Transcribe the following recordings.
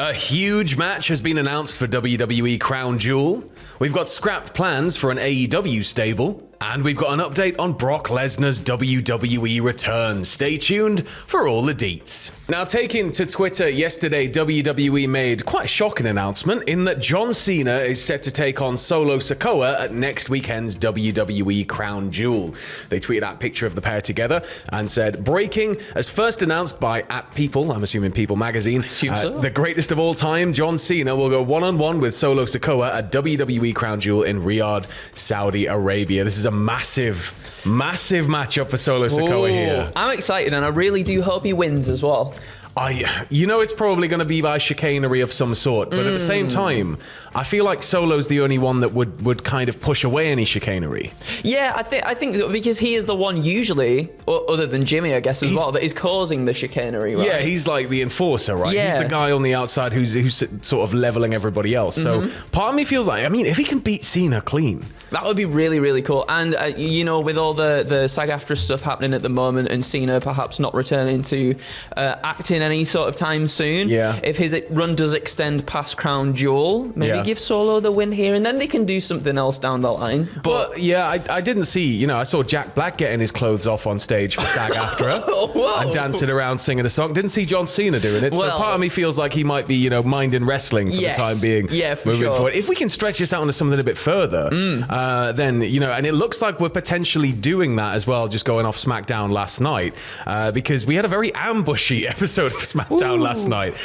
A huge match has been announced for WWE Crown Jewel. We've got scrapped plans for an AEW stable. And we've got an update on Brock Lesnar's WWE return. Stay tuned for all the deets. Now, taking to Twitter yesterday, WWE made quite a shocking announcement in that John Cena is set to take on Solo Sikoa at next weekend's WWE Crown Jewel. They tweeted out a picture of the pair together and said, breaking, as first announced by @People, I'm assuming People magazine, the greatest of all time, John Cena will go one-on-one with Solo Sikoa at WWE Crown Jewel in Riyadh, Saudi Arabia. This is a massive matchup for Solo Sikoa here. I'm excited, and I really do hope he wins as well. It's probably going to be by chicanery of some sort, but at the same time, I feel like Solo's the only one that would kind of push away any chicanery. Yeah, I think because he is the one usually, other than Jimmy, I guess, as well, that is causing the chicanery, right? Yeah, he's like the enforcer, right? Yeah. He's the guy on the outside who's sort of leveling everybody else. So part of me feels like, if he can beat Cena clean, that would be really, really cool. And, with all the SAG-AFTRA stuff happening at the moment and Cena perhaps not returning to acting any sort of time soon, if his run does extend past Crown Jewel, maybe give Solo the win here and then they can do something else down the line. But I didn't see, I saw Jack Black getting his clothes off on stage for SAG-AFTRA and dancing around singing a song. Didn't see John Cena doing it. So part of me feels like he might be, minding wrestling for the time being. Yeah, for moving sure. forward. If we can stretch this out into something a bit further, then, and it looks like we're potentially doing that as well, just going off SmackDown last night, because we had a very ambushy episode of SmackDown last night.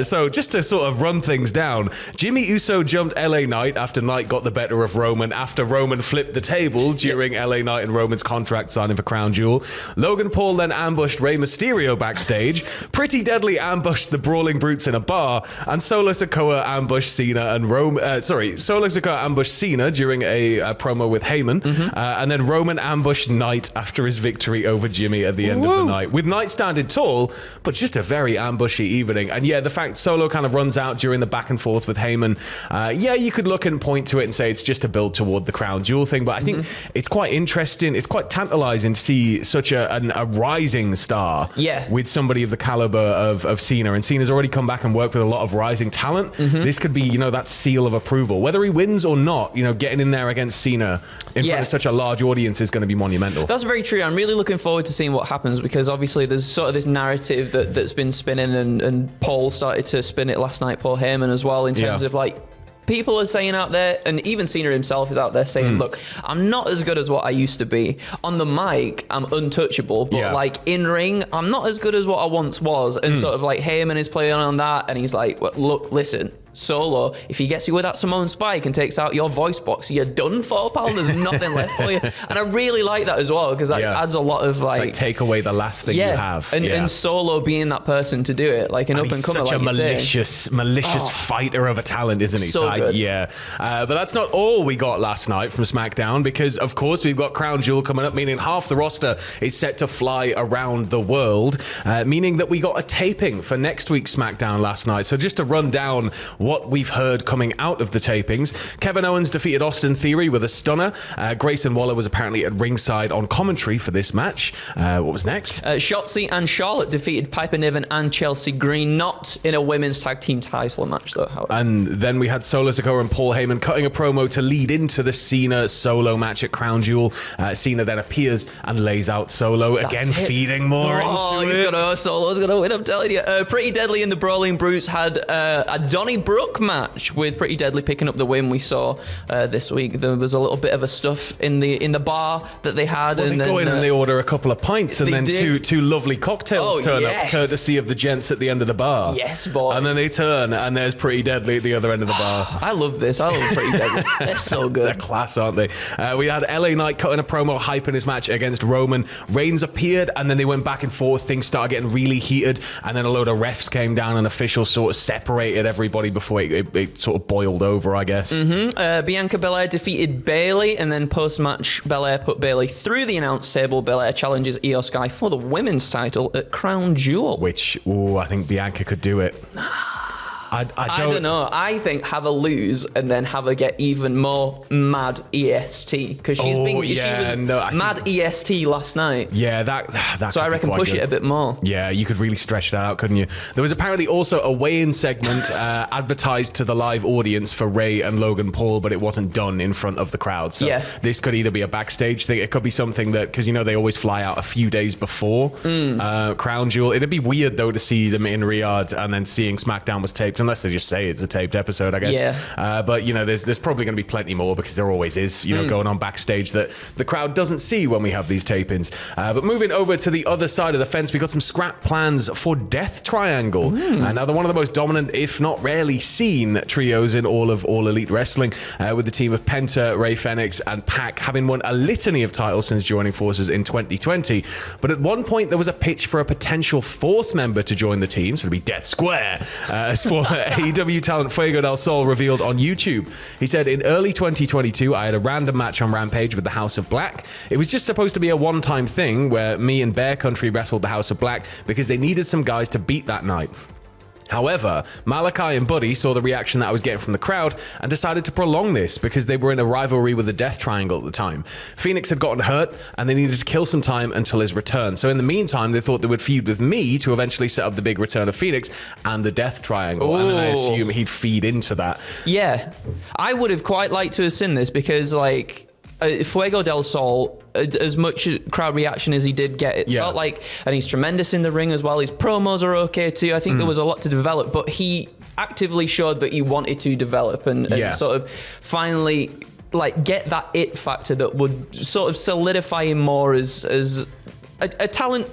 So just to sort of run things down, Jimmy Uso jumped LA Knight after Knight got the better of Roman, after Roman flipped the table during LA Knight and Roman's contract signing for Crown Jewel. Logan Paul then ambushed Rey Mysterio backstage. Pretty Deadly ambushed the Brawling Brutes in a bar, and Solo Sikoa ambushed Cena and Solo Sikoa ambushed Cena during a promo with Heyman, and then Roman ambushed Knight after his victory over Jimmy at the end of the night. With Knight standing tall, but just a very ambushy evening. And the fact Solo kind of runs out during the back and forth with Heyman, you could look and point to it and say it's just a build toward the Crown Jewel thing, but I think it's quite interesting, it's quite tantalizing to see such a rising star with somebody of the caliber of Cena, and Cena's already come back and worked with a lot of rising talent. This could be, that seal of approval. Whether he wins or not, getting in there against Cena in front of such a large audience is going to be monumental. That's very true. I'm really looking forward to seeing what happens, because obviously there's sort of this narrative that's been spinning, and Paul started to spin it last night, Paul Heyman as well, in terms of people are saying out there, and even Cena himself is out there saying, look, I'm not as good as what I used to be. On the mic, I'm untouchable, but in ring, I'm not as good as what I once was. And sort of Heyman is playing on that, and he's like, well, look, listen, Solo, if he gets you with that Samoan spike and takes out your voice box, you're done for, pal. There's nothing left for you. And I really like that as well, because that adds a lot of it's take away the last thing you have. And Solo being that person to do it, like an up and comer, such a malicious fighter of a talent, isn't he? So good. But that's not all we got last night from SmackDown, because of course we've got Crown Jewel coming up, meaning half the roster is set to fly around the world, meaning that we got a taping for next week's SmackDown last night. So just to run down what we've heard coming out of the tapings, Kevin Owens defeated Austin Theory with a stunner. Grayson Waller was apparently at ringside on commentary for this match. What was next? Shotzi and Charlotte defeated Piper Niven and Chelsea Green, not in a women's tag team title match though, however. And then we had Solo Sikoa and Paul Heyman cutting a promo to lead into the Cena Solo match at Crown Jewel. Cena then appears and lays out Solo, again feeding more into it. Solo's gonna win, I'm telling you. Pretty Deadly and the Brawling Brutes had a Donnybrook match with Pretty Deadly picking up the win we saw this week. There was a little bit of a stuff in the bar that they had. Well, and they go in and they order a couple of pints, and then two lovely cocktails turn up, courtesy of the gents at the end of the bar. Yes, boy. And then they turn, and there's Pretty Deadly at the other end of the bar. I love this. I love Pretty Deadly. They're so good. They're class, aren't they? We had LA Knight cutting a promo, hyping his match against Roman. Reigns appeared, and then they went back and forth. Things started getting really heated, and then a load of refs came down, and officials sort of separated everybody before it sort of boiled over, I guess. Bianca Belair defeated Bayley, and then post-match, Belair put Bayley through the announce table. Belair challenges Io Sky for the women's title at Crown Jewel. Which, I think Bianca could do it. I don't know. I think have a lose and then have her get even more mad EST because she was mad EST last night. Yeah, that. So I reckon push it a bit more. Yeah, you could really stretch that out, couldn't you? There was apparently also a weigh-in segment advertised to the live audience for Ray and Logan Paul, but it wasn't done in front of the crowd. So this could either be a backstage thing. It could be something that, because they always fly out a few days before Crown Jewel. It'd be weird though to see them in Riyadh and then seeing SmackDown was taped, unless they just say it's a taped episode, I guess. Yeah. But there's probably going to be plenty more, because there always is, going on backstage that the crowd doesn't see when we have these tapings. But moving over to the other side of the fence, we got some scrap plans for Death Triangle. Now they're one of the most dominant, if not rarely seen, trios in all of All Elite Wrestling, with the team of Penta, Rey Fenix, and Pac having won a litany of titles since joining forces in 2020. But at one point, there was a pitch for a potential fourth member to join the team, so it'd be Death Square, as former AEW talent Fuego del Sol revealed on YouTube. He said, in early 2022, I had a random match on Rampage with the House of Black. It was just supposed to be a one-time thing where me and Bear Country wrestled the House of Black because they needed some guys to beat that night. However, Malachi and Buddy saw the reaction that I was getting from the crowd and decided to prolong this because they were in a rivalry with the Death Triangle at the time. Phoenix had gotten hurt and they needed to kill some time until his return. So in the meantime, they thought they would feud with me to eventually set up the big return of Phoenix and the Death Triangle. And then I assume he'd feed into that. Yeah. I would have quite liked to have seen this because, Fuego del Sol, as much crowd reaction as he did get, it felt like, and he's tremendous in the ring as well. His promos are okay too. I think there was a lot to develop, but he actively showed that he wanted to develop and sort of finally get that it factor that would sort of solidify him more as a talent.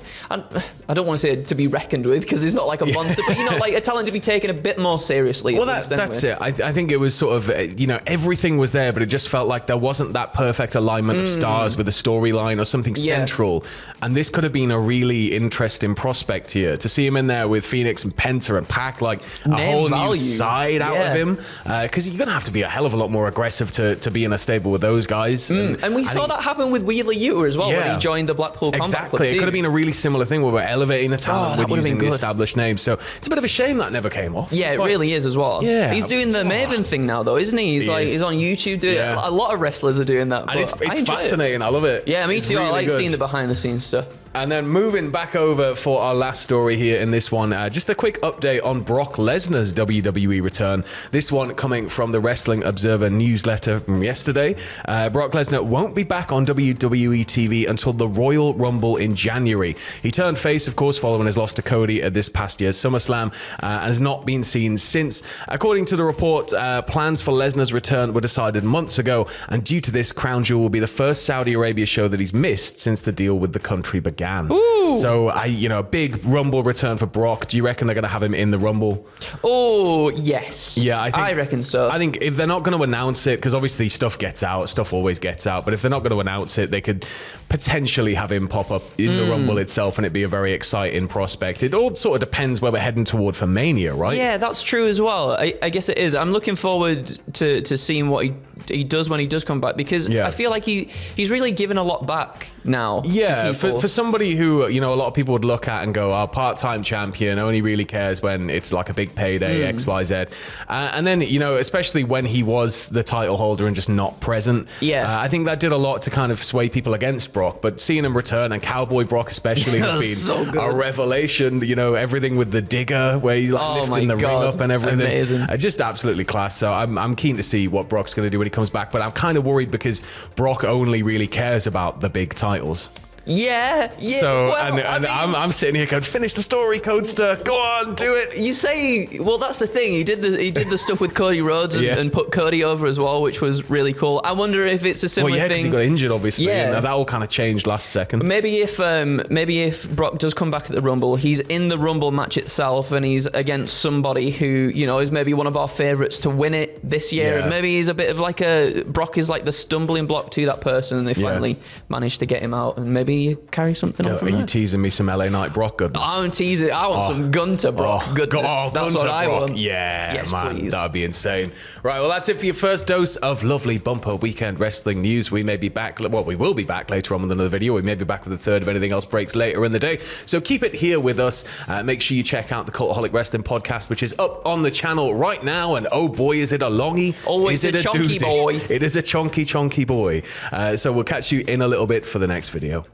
I don't want to say to be reckoned with because he's not like a monster, but a talent to be taken a bit more seriously. Well, that's it. I think it was sort of everything was there, but it just felt like there wasn't that perfect alignment of stars with a storyline or something central. And this could have been a really interesting prospect here to see him in there with Phoenix and Penta and Pac, a whole new side out of him. Because you're gonna have to be a hell of a lot more aggressive to be in a stable with those guys. And we saw that happen with Wheeler Yuta as well when he joined the Blackpool Combat Club. It could have been a really similar thing where we're elevating a talent with using the established name. So it's a bit of a shame that never came off. Yeah, it really is as well. Yeah, he's doing the Maven thing now, though, isn't he? He's on YouTube doing it. A lot of wrestlers are doing that. And it's fascinating. I love it. Yeah, me too. Really I like seeing the behind the scenes stuff. And then moving back over for our last story here in this one, just a quick update on Brock Lesnar's WWE return. This one coming from the Wrestling Observer newsletter from yesterday. Brock Lesnar won't be back on WWE TV until the Royal Rumble in January. He turned face, of course, following his loss to Cody at this past year's SummerSlam and has not been seen since. According to the report, plans for Lesnar's return were decided months ago, and due to this, Crown Jewel will be the first Saudi Arabia show that he's missed since the deal with the country began. Ooh. So, a big Rumble return for Brock. Do you reckon they're going to have him in the Rumble? Oh, yes. Yeah, I reckon so. I think if they're not going to announce it, because obviously stuff gets out, stuff always gets out, but if they're not going to announce it, they could potentially have him pop up in the Rumble itself, and it'd be a very exciting prospect. It all sort of depends where we're heading toward for Mania, right? Yeah, that's true as well. I guess it is. I'm looking forward to seeing what he does when he does come back, because I feel like he's really given a lot back now. Yeah, for somebody who, a lot of people would look at and go, part-time champion, only really cares when it's like a big payday, X, Y, Z. And then, especially when he was the title holder and just not present. Yeah. I think that did a lot to kind of sway people against Brock, but seeing him return, and Cowboy Brock especially has been so a revelation. Everything with the digger where he's lifting the ring up and everything. Amazing. Just absolutely class. So I'm keen to see what Brock's going to do when he comes back, but I'm kind of worried because Brock only really cares about the big titles. Yeah. So, I'm sitting here going, finish the story, Codester. Go on, do it. You say, well, that's the thing. He did the stuff with Cody Rhodes and put Cody over as well, which was really cool. I wonder if it's a similar thing. Because he got injured, obviously. Yeah. And that all kind of changed last second. Maybe if Brock does come back at the Rumble, he's in the Rumble match itself, and he's against somebody who, is maybe one of our favourites to win it this year. And maybe he's a bit of Brock is like the stumbling block to that person, and they finally managed to get him out, and maybe maybe carry something on from Are you there. teasing me some LA Knight Brock goodness? I'm teasing. I want some Gunter Brock goodness. That's Gunter what I Brock. want. Yeah, Yes, man, please. that'd be insane. Right, well, that's it for your first dose of lovely bumper weekend wrestling news. We may be back. Well, we will be back later on with another video. We may be back with a third if anything else breaks later in the day. So keep it here with us. Make sure you check out the Cultaholic Wrestling Podcast, which is up on the channel right now. And oh boy, is it a longie? Oh, is it's it a chunky doozy? boy. It is a chunky boy. So we'll catch you in a little bit for the next video.